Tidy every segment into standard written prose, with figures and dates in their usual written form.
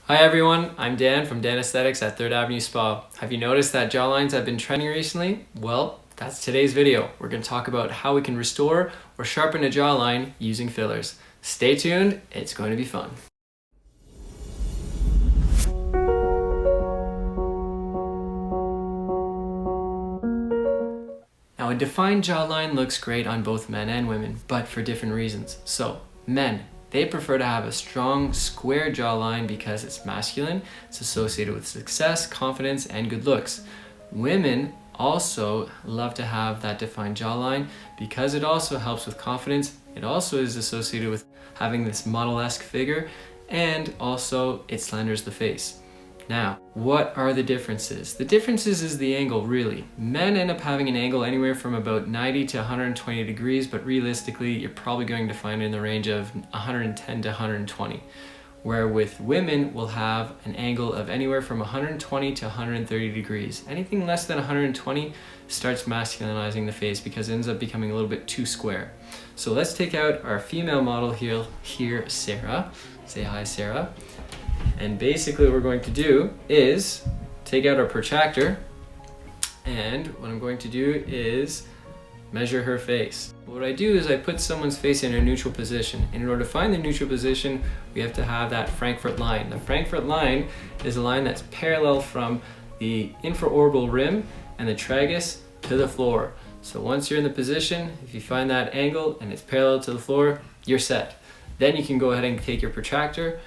Hi everyone, I'm Dan from Danesthetics at 3rd Avenue Spa. Have you noticed that jawlines have been trending recently? Well, that's today's video. We're going to talk about how we can restore or sharpen a jawline using fillers. Stay tuned, it's going to be fun. Now, a defined jawline looks great on both men and women, but for different reasons. So, men, they prefer to have a strong, square jawline because it's masculine, it's associated with success, confidence, and good looks. Women also love to have that defined jawline because it also helps with confidence. It also is associated with having this model-esque figure, and also it slenders the face. Now, what are the differences? The differences is the angle, really. Men end up having an angle anywhere from about 90 to 120 degrees, but realistically, you're probably going to find it in the range of 110 to 120. Where with women, we'll have an angle of anywhere from 120 to 130 degrees. Anything less than 120 starts masculinizing the face because it ends up becoming a little bit too square. So let's take out our female model here, Sarah. Say hi, Sarah. And basically what we're going to do is take out our protractor, and what I'm going to do is measure her face. What I do is I put someone's face in a neutral position. And in order to find the neutral position, we have to have that Frankfurt line. The Frankfurt line is a line that's parallel from the infraorbital rim and the tragus to the floor. So once you're in the position, if you find that angle and it's parallel to the floor, you're set. Then you can go ahead and take your protractor,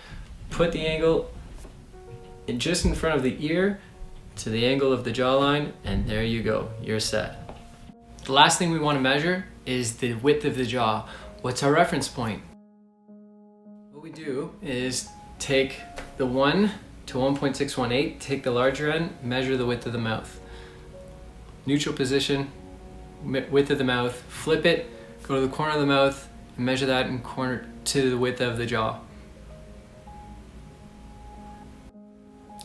put the angle just in front of the ear to the angle of the jawline, and there you go, you're set. The last thing we want to measure is the width of the jaw. What's our reference point? What we do is take the 1 to 1.618, take the larger end, measure the width of the mouth. Neutral position, width of the mouth, flip it, go to the corner of the mouth, and measure that in corner to the width of the jaw.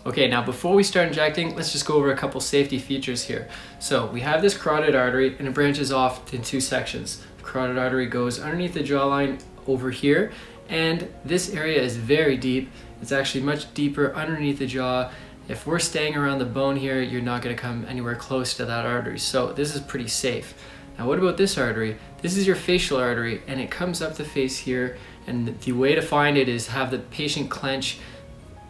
Okay, now before we start injecting, let's just go over a couple safety features here. So we have this carotid artery and it branches off in two sections. The carotid artery goes underneath the jawline over here, and this area is very deep. It's actually much deeper underneath the jaw. If we're staying around the bone here, you're not gonna come anywhere close to that artery. So this is pretty safe. Now what about this artery? This is your facial artery and it comes up the face here, and the way to find it is have the patient clench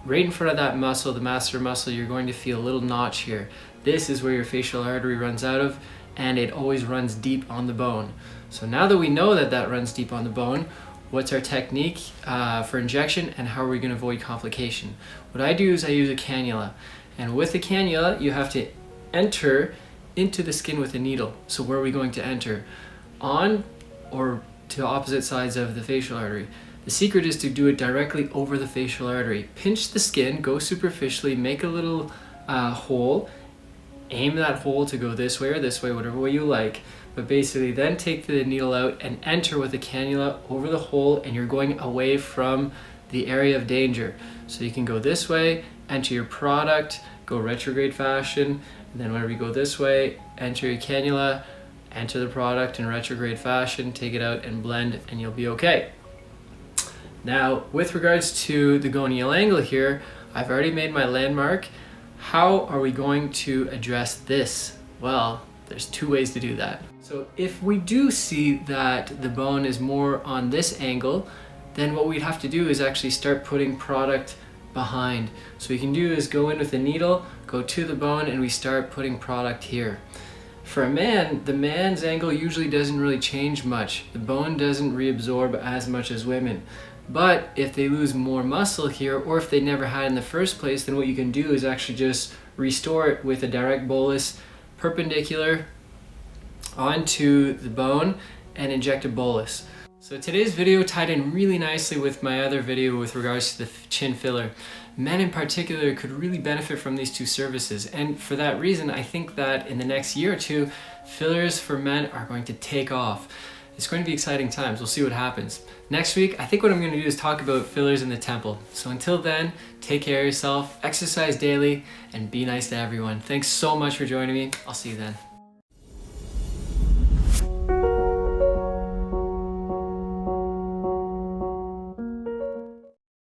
right in front of that muscle, the masseter muscle. You're going to feel a little notch here. This is where your facial artery runs out of, and it always runs deep on the bone. So now that we know that that runs deep on the bone, what's our technique for injection and how are we going to avoid complication? What I do is I use a cannula, and with the cannula you have to enter into the skin with a needle. So where are we going to enter? On or to opposite sides of the facial artery. The secret is to do it directly over the facial artery. Pinch the skin, go superficially, make a little hole, aim that hole to go this way or this way, whatever way you like, but basically then take the needle out and enter with a cannula over the hole, and you're going away from the area of danger. So you can go this way, enter your product, go retrograde fashion, and then whenever you go this way, enter your cannula, enter the product in retrograde fashion, take it out and blend, and you'll be okay. Now, with regards to the gonial angle here, I've already made my landmark. How are we going to address this? Well, there's two ways to do that. So if we do see that the bone is more on this angle, then what we'd have to do is actually start putting product behind. So what we can do is go in with a needle, go to the bone, and we start putting product here. For a man, the man's angle usually doesn't really change much. The bone doesn't reabsorb as much as women. But if they lose more muscle here, or if they never had in the first place, then what you can do is actually just restore it with a direct bolus perpendicular onto the bone and inject a bolus. So today's video tied in really nicely with my other video with regards to the chin filler. Men in particular could really benefit from these two services, and for that reason I think that in the next year or two, fillers for men are going to take off. It's going to be exciting times. We'll see what happens. Next week, I think what I'm going to do is talk about fillers in the temple. So until then, take care of yourself, exercise daily, and be nice to everyone. Thanks so much for joining me. I'll see you then.